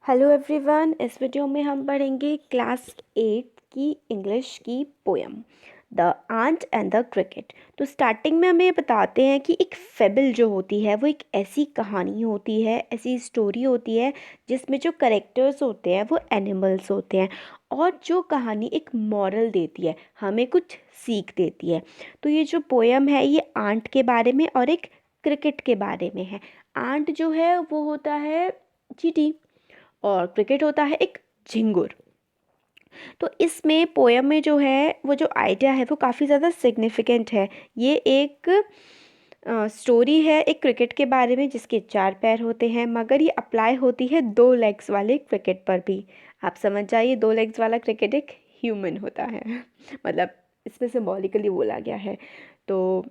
Hello everyone. इस video में हम पढ़ेंगे क्लास 8 की इंग्लिश की poem the ant and the cricket. तो स्टार्टिंग में हमें बताते हैं कि एक फेबल जो होती है वो एक ऐसी कहानी होती है, ऐसी स्टोरी होती है जिसमें जो करेक्टर्स होते हैं वो एनिमल्स होते हैं और जो कहानी एक मॉरल देती है, हमें कुछ सीख देती है। तो ये जो पोएम है ये आंट के बारे में और एक क्रिकेट के बारे में है। आंट जो है वो होता है चींटी और क्रिकेट होता है एक झिंगुर। तो इसमें पोएम में जो है वो जो आइडिया है वो काफ़ी ज़्यादा सिग्निफिकेंट है। ये एक स्टोरी है एक क्रिकेट के बारे में जिसके 4 पैर होते हैं, मगर ये अप्लाई होती है 2 लेग्स वाले क्रिकेट पर भी। आप समझ जाइए, 2 लेग्स वाला क्रिकेट एक ह्यूमन होता है मतलब इसमें सिम्बॉलिकली बोला गया है। तो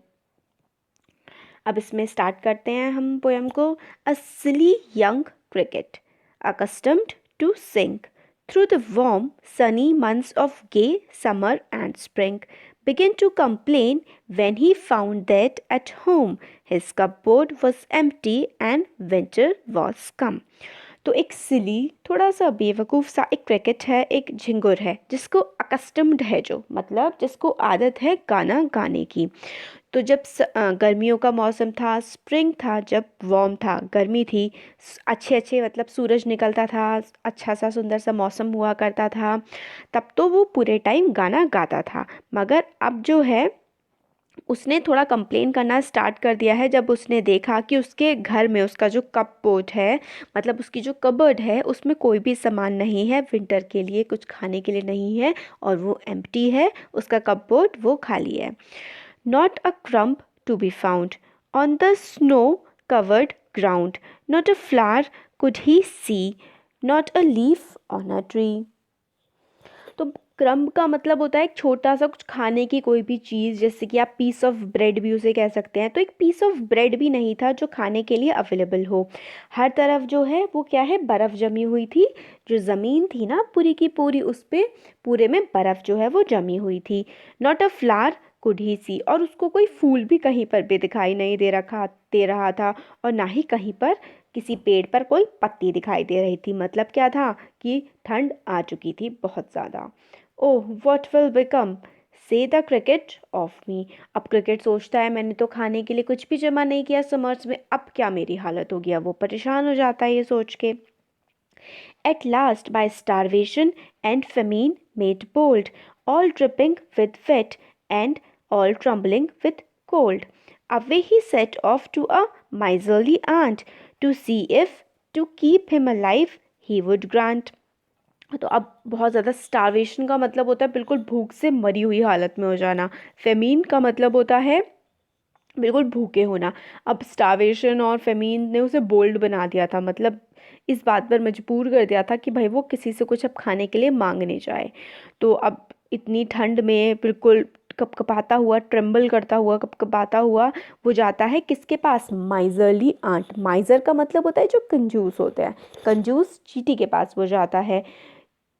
अब इसमें स्टार्ट करते हैं हम पोएम को। अ सिली young cricket, accustomed to sing through the warm, sunny months of gay summer and spring, began to complain when he found that at home his cupboard was empty and winter was come. तो एक सिली, थोड़ा सा बेवकूफ़ सा एक cricket है, एक झिंगुर है जिसको अकस्टम्ड है, जो मतलब जिसको आदत है गाना गाने की। तो जब गर्मियों का मौसम था, स्प्रिंग था, जब वार्म था, गर्मी थी, अच्छे अच्छे मतलब सूरज निकलता था, अच्छा सा सुंदर सा मौसम हुआ करता था, तब तो वो पूरे टाइम गाना गाता था। मगर अब जो है उसने थोड़ा कंप्लेन करना स्टार्ट कर दिया है जब उसने देखा कि उसके घर में उसका जो कपबोर्ड है, मतलब उसकी जो कबर्ड है, उसमें कोई भी सामान नहीं है, विंटर के लिए कुछ खाने के लिए नहीं है और वो एम्प्टी है, उसका कपबोर्ड वो खाली है। Not a crumb to be found on the snow-covered ground. Not a flower could he see, not a leaf on a tree. तो क्रम्ब का मतलब होता है एक छोटा सा कुछ खाने की कोई भी चीज़, जैसे कि आप पीस ऑफ ब्रेड भी उसे कह सकते हैं। तो एक पीस ऑफ ब्रेड भी नहीं था जो खाने के लिए अवेलेबल हो। हर तरफ जो है वो क्या है, बर्फ़ जमी हुई थी। जो ज़मीन थी ना पूरी की पूरी, उस पर पूरे में बर्फ़ जो है वो जमी हुई थी। Not a flower could he see, और उसको कोई फूल भी कहीं पर भी दिखाई नहीं दे रहा था, और ना ही कहीं पर किसी पेड़ पर कोई पत्ती दिखाई दे रही थी। मतलब क्या था कि ठंड आ चुकी थी बहुत ज़्यादा। ओह व्हाट विल बिकम से द क्रिकेट ऑफ मी। अब क्रिकेट सोचता है मैंने तो खाने के लिए कुछ भी जमा नहीं किया समर्स में, अब क्या मेरी हालत हो गया। वो परेशान हो जाता है ये सोच के। At last, by starvation and famine, made bold, all dripping with wet and all trembling with cold. Away he set off to a miserly aunt to see if, to keep him alive, he would grant. तो अब बहुत ज़्यादा starvation का मतलब होता है बिल्कुल भूख से मरी हुई हालत में हो जाना। फेमीन का मतलब होता है बिल्कुल भूखे होना। अब स्टारवेशन और फेमीन ने उसे बोल्ड बना दिया था, मतलब इस बात पर मजबूर कर दिया था कि भाई वो किसी से कुछ अब खाने के लिए मांगने जाए। तो अब इतनी ठंड में बिल्कुल कपकपाता हुआ, ट्रेम्बल करता हुआ, कपकपाता हुआ वो जाता है किसके पास, माइजरली आंट। माइजर का मतलब होता है जो कंजूस होते हैं, कंजूस चींटी के पास वो जाता है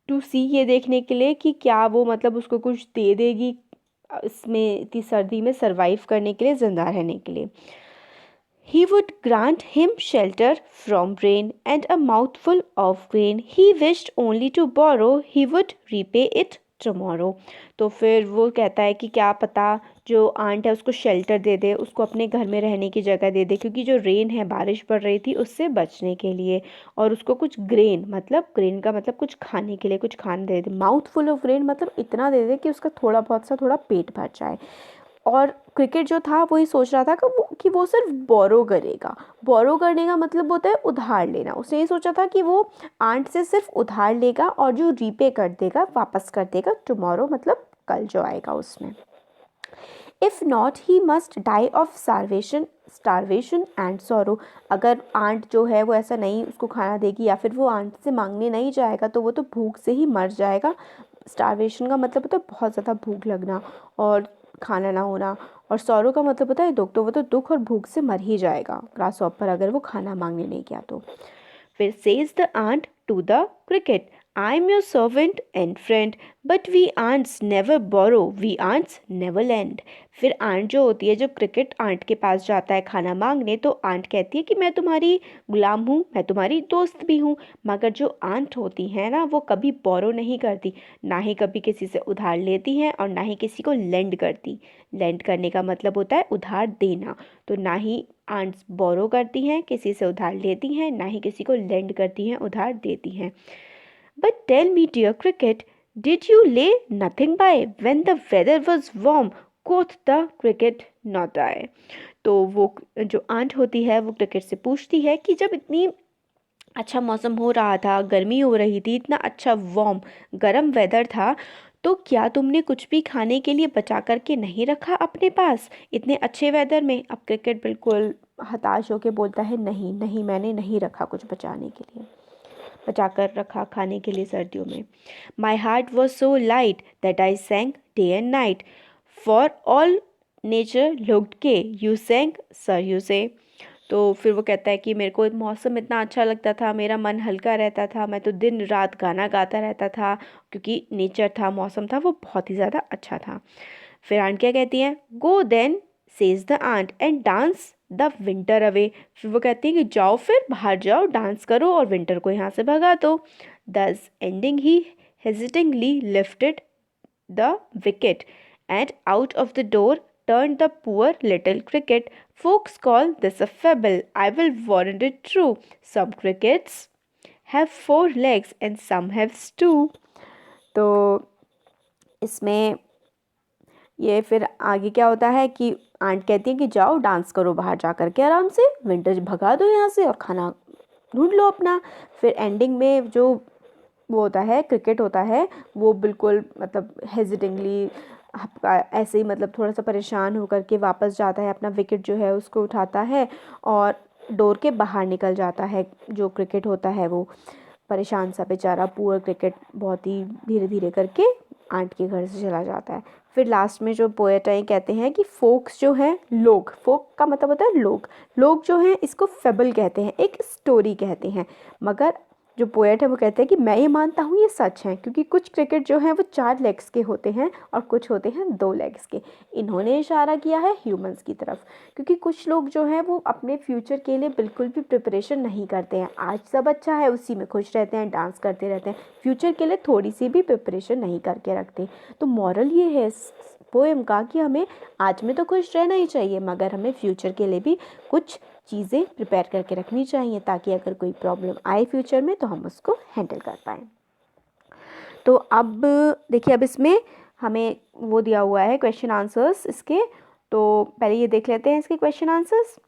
टू सी, ये देखने के लिए कि क्या वो मतलब उसको कुछ दे देगी इसमें इतनी सर्दी में सरवाइव करने के लिए, जिंदा रहने के लिए। He would grant him shelter from rain and a mouthful of grain. He wished only to borrow, he would repay it tomorrow. तो फिर वो कहता है कि क्या पता जो आंट है उसको शेल्टर दे दे, उसको अपने घर में रहने की जगह दे दे, क्योंकि जो रेन है, बारिश पड़ रही थी, उससे बचने के लिए। और उसको कुछ ग्रेन, मतलब ग्रेन का मतलब कुछ खाने के लिए कुछ खाने दे दे। माउथ फुल ऑफ ग्रेन मतलब इतना दे दे कि उसका थोड़ा बहुत सा थोड़ा पेट भर जाए। और क्रिकेट जो था वही सोच रहा था कि वो सिर्फ बोरो करेगा। बोरो करने का मतलब होता है उधार लेना। उसने ये सोचा था कि वो आंट से सिर्फ उधार लेगा और जो रीपे कर देगा, वापस कर देगा टुमारो, मतलब कल जो आएगा उसमें। If not he must die of starvation and sorrow. अगर आंट जो है वो ऐसा नहीं उसको खाना देगी या फिर वो आंट से मांगने नहीं जाएगा तो वो तो भूख से ही मर जाएगा। स्टारवेशन का मतलब होता है बहुत ज़्यादा भूख लगना और खाना ना होना, और सॉरो का मतलब होता है दुख। तो वो तो दुख और भूख से मर ही जाएगा ग्रास हॉपर, अगर वो खाना मांगने नहीं गया तो। फिर says the ant to the cricket, I'm your servant and friend, but we aunts never borrow, we aunts never lend. फिर आंट जो होती है, जब क्रिकेट आंट के पास जाता है खाना मांगने, तो आंट कहती है कि मैं तुम्हारी गुलाम हूँ, मैं तुम्हारी दोस्त भी हूँ। मगर जो आंट होती है ना, वो कभी बोरो नहीं करती, ना ही कभी किसी से उधार लेती हैं और ना ही किसी को लेंड करती। लेंड करने का मतलब होता है उधार देना। तो ना ही आंट्स बोरो करती हैं, किसी से उधार लेती हैं, ना ही किसी को लेंड करती हैं, उधार देती हैं। But tell me, dear Cricket, did you lay nothing by when the weather was warm? Quoth the Cricket, not I. तो वो जो आंट होती है वो क्रिकेट से पूछती है कि जब इतनी अच्छा मौसम हो रहा था, गर्मी हो रही थी, इतना अच्छा वार्म गर्म वेदर था, तो क्या तुमने कुछ भी खाने के लिए बचा करके नहीं रखा अपने पास इतने अच्छे वेदर में? अब क्रिकेट बिल्कुल हताश होकर बोलता है, नहीं नहीं, मैंने नहीं रखा कुछ बचाने के लिए, बचा कर रखा खाने के लिए सर्दियों में। My heart was so light that I सैंग day and night, for all nature looked के यू सैंग सर यू से। तो फिर वो कहता है कि मेरे को मौसम इतना अच्छा लगता था, मेरा मन हल्का रहता था, मैं तो दिन रात गाना गाता रहता था, क्योंकि नेचर था, मौसम था, वो बहुत ही ज़्यादा अच्छा था। फिर आंट क्या कहती हैं, go then says the ant and dance the winter away. फिर वो कहती है कि जाओ, फिर बाहर जाओ, डांस करो और विंटर को यहाँ से भगा दो। दस ending he hesitantly lifted the wicket and out of the door turned the poor little cricket. Folks call this a fable. I will warrant it true. Some crickets have four legs and some have two. तो इसमें ये फिर आगे क्या होता है कि aunt कहती है कि जाओ डांस करो बाहर जा कर के आराम से, विंटर भगा दो यहाँ से और खाना ढूंढ लो अपना। फिर एंडिंग में जो वो होता है, क्रिकेट होता है, वो बिल्कुल मतलब हेजिटेंटली ऐसे ही मतलब थोड़ा सा परेशान होकर के वापस जाता है, अपना विकेट जो है उसको उठाता है और डोर के बाहर निकल जाता है। जो क्रिकेट होता है वो परेशान सा बेचारा पुअर क्रिकेट बहुत ही धीरे धीरे करके आंट के घर से चला जाता है। फिर लास्ट में जो पोएट है कहते हैं कि फोक्स जो हैं, लोग, फोक का मतलब होता है लोग, लोग जो हैं इसको फेबल कहते हैं, एक स्टोरी कहते हैं। मगर जो पोएट है वो कहते हैं कि मैं ये मानता हूँ ये सच है, क्योंकि कुछ क्रिकेट जो हैं वो 4 लेग्स के होते हैं और कुछ होते हैं 2 लेग्स के। इन्होंने इशारा किया है ह्यूमंस की तरफ, क्योंकि कुछ लोग जो हैं वो अपने फ्यूचर के लिए बिल्कुल भी प्रिपरेशन नहीं करते हैं। आज सब अच्छा है, उसी में खुश रहते हैं, डांस करते रहते हैं, फ्यूचर के लिए थोड़ी सी भी प्रिपरेशन नहीं करके रखते। तो मॉरल ये है पोएम का कि हमें आज में तो खुश रहना ही चाहिए, मगर हमें फ्यूचर के लिए भी कुछ चीज़ें प्रिपेयर करके रखनी चाहिए, ताकि अगर कोई प्रॉब्लम आए फ्यूचर में तो हम उसको हैंडल कर पाएँ। तो अब देखिए, अब इसमें हमें वो दिया हुआ है क्वेश्चन आंसर्स इसके, तो पहले ये देख लेते हैं इसके क्वेश्चन आंसर्स।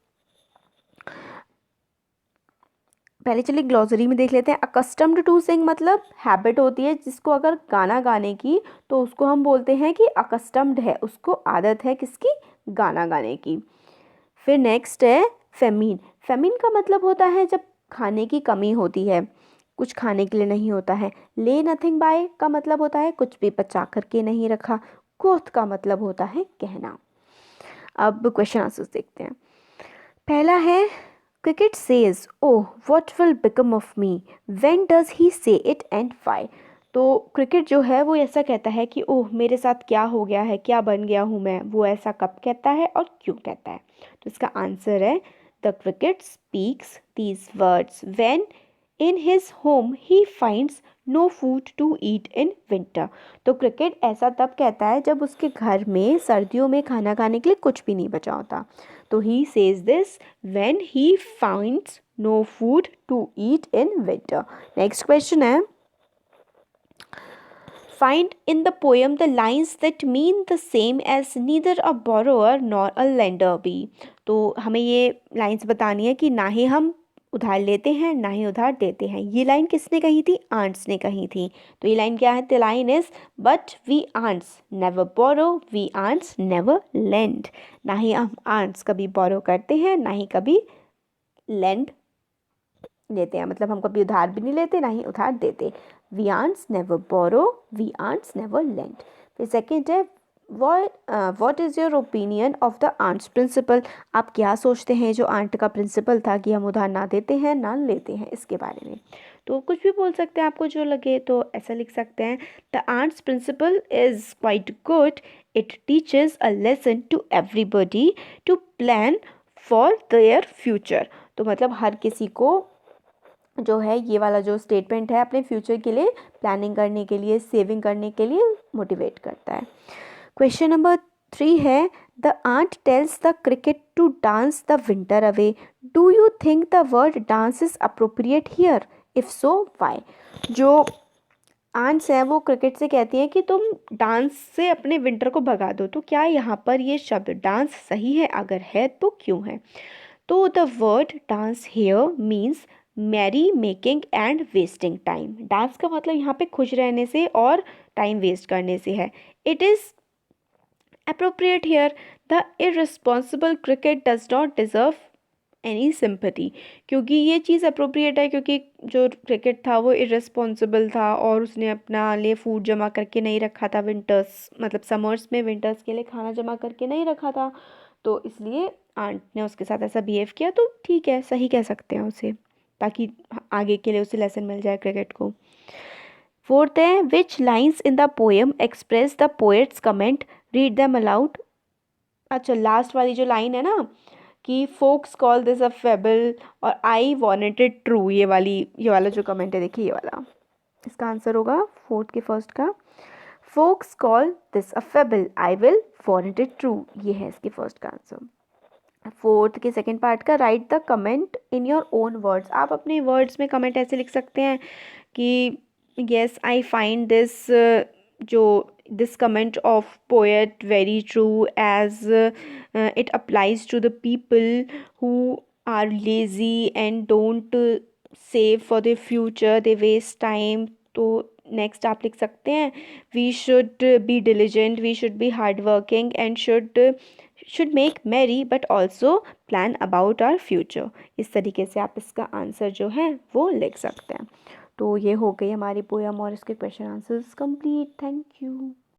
पहले चलिए ग्लॉसरी में देख लेते हैं। अकस्टम्ड टू सिंग मतलब हैबिट होती है, जिसको अगर गाना गाने की तो उसको हम बोलते हैं कि अकस्टम्ड है, उसको आदत है किसकी, गाना गाने की। फिर नेक्स्ट है फेमीन। फेमीन का मतलब होता है जब खाने की कमी होती है, कुछ खाने के लिए नहीं होता है। ले नथिंग बाय का मतलब होता है कुछ भी बचा करके नहीं रखा। कोथ का मतलब होता है कहना। अब क्वेश्चन आंसर्स देखते हैं। पहला है cricket says oh what will become of me, when does he से इट एंड व्हाई। तो क्रिकेट जो है वो ऐसा कहता है कि ओह मेरे साथ क्या हो गया है, क्या बन गया हूँ मैं, वो ऐसा कब कहता है और क्यों कहता है। तो इसका आंसर है the cricket speaks these words when in his home he finds no food to eat in winter. तो क्रिकेट ऐसा तब कहता है जब उसके घर में सर्दियों में खाना खाने के लिए कुछ भी नहीं बचा होता। तो he says this when he finds no food to eat in winter. Next question है, find in the poem the lines that mean the same as neither a borrower nor a lender be। तो हमें ये lines बतानी है कि ना ही हम उधार लेते हैं ना ही उधार देते हैं। ये लाइन किसने कही थी, आंट्स ने कही थी। तो ये लाइन क्या है, the line is but we ants never borrow, we ants never lend. ना ही हम आंट्स कभी बोरो करते हैं ना ही कभी लेंड लेते हैं, मतलब हम कभी उधार भी नहीं लेते ना ही उधार देते। We ants never borrow, we ants never lend. फिर सेकेंड है what is your opinion of the ants principle. आप क्या सोचते हैं जो आंट का प्रिंसिपल था कि हम उधार ना देते हैं ना लेते हैं, इसके बारे में। तो कुछ भी बोल सकते हैं आपको जो लगे, तो ऐसा लिख सकते हैं the ants principle is quite good, it teaches a lesson to everybody to plan for their future. तो मतलब हर किसी को जो है ये वाला जो स्टेटमेंट है अपने फ्यूचर के लिए प्लानिंग करने के लिए, सेविंग करने के लिए मोटिवेट करता है। क्वेश्चन नंबर 3 है the ant tells the cricket to dance the winter away, do you think the word dance is appropriate here, if so why. जो आंट्स हैं वो क्रिकेट से कहती हैं कि तुम डांस से अपने विंटर को भगा दो, तो क्या यहाँ पर ये शब्द डांस सही है, अगर है तो क्यों है। तो the word dance here means merry making and wasting time. Dance का मतलब यहाँ पे खुश रहने से और टाइम वेस्ट करने से है। It is appropriate here, the irresponsible cricket does not deserve any sympathy। क्योंकि ये चीज़ अप्रोप्रिएट है क्योंकि जो क्रिकेट था वो इररिस्पॉन्सिबल था और उसने अपना लिए फूड जमा करके नहीं रखा था, विंटर्स मतलब समर्स में विंटर्स के लिए खाना जमा करके नहीं रखा था, तो इसलिए आंट ने उसके साथ ऐसा बिहेव किया। तो ठीक है, सही कह सकते हैं उसे, ताकि आगे के लिए उसे लेसन मिल जाए क्रिकेट को। फोर्थ है which lines in the poem express the poet's comment, read them aloud. अच्छा, लास्ट वाली जो लाइन है ना कि folks call this a fable और आई वॉन्ट इट ट्रू, ये वाला जो कमेंट है देखिए, ये वाला इसका आंसर होगा फोर्थ के फर्स्ट का। Folks call this a fable, I will want it true, ये है इसके फर्स्ट का आंसर। फोर्थ के सेकंड पार्ट का write the comment in your own words, आप अपने वर्ड्स में कमेंट ऐसे लिख सकते हैं कि yes I find this जो this comment of poet very true as it applies to the people who are lazy and don't save for their future, they waste time। तो नेक्स्ट आप लिख सकते हैं we should be diligent, we should be hardworking and should make merry but also plan about our future। इस तरीके से आप इसका आंसर जो है वो लिख सकते हैं। तो ये हो गई हमारी पोयम और इसके question answers complete. Thank you.